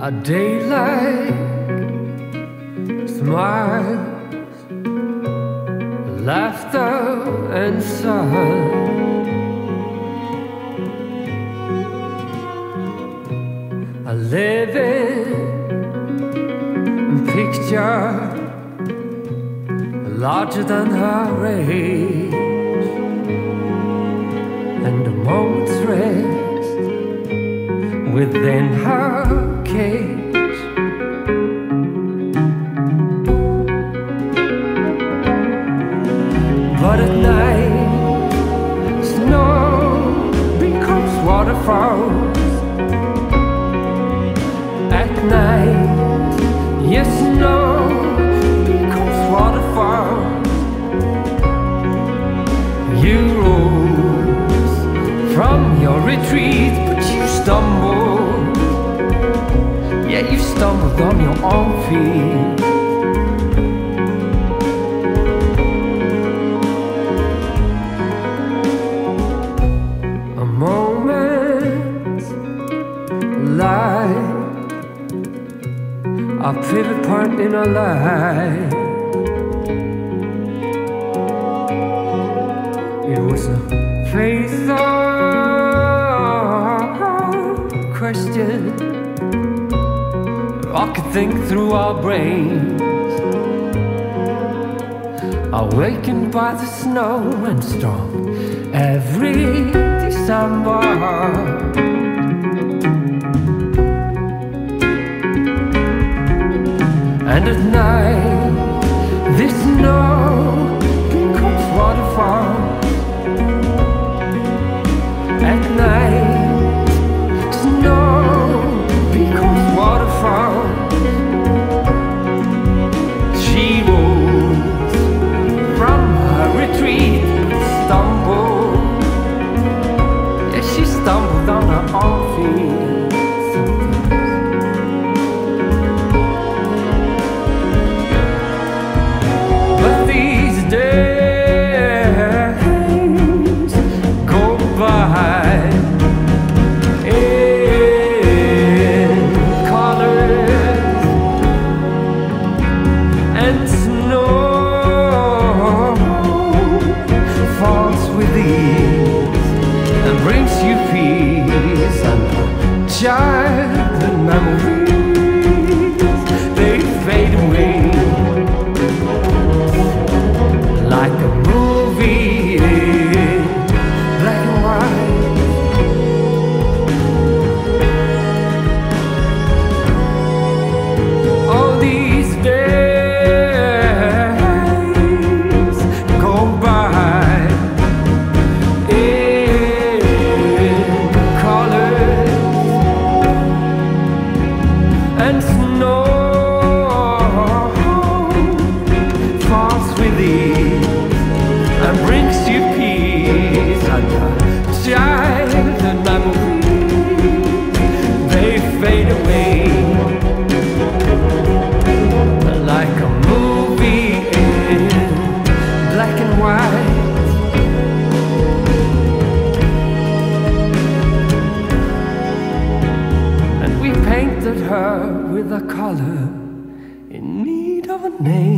A daylight smiles, laughter and sun. A living picture larger than her age, and a moment's rest within her cage. But at night, snow becomes waterfalls. At night, yes, snow becomes waterfalls. You rose from your retreat, but you stumbled. Yeah, you stumbled on your own feet. A moment's light, a pivot point in our life. It was a faithful question I could think through our brains, awakened by the snow and storm every December. And at night, this snow becomes waterfall. At night, snow becomes waterfall. She rose from her retreat, stumbled. Yeah, she stumbled on her own feet. But these days go by in colors, and snow falls with ease and brings you peace and childhood memories. They fade away like a movie in black and white. All these days go by in colors, and snow falls with ease and brings you peace and childhood memories. They fade away like a movie in black and white. And we painted her with a color in need of a name.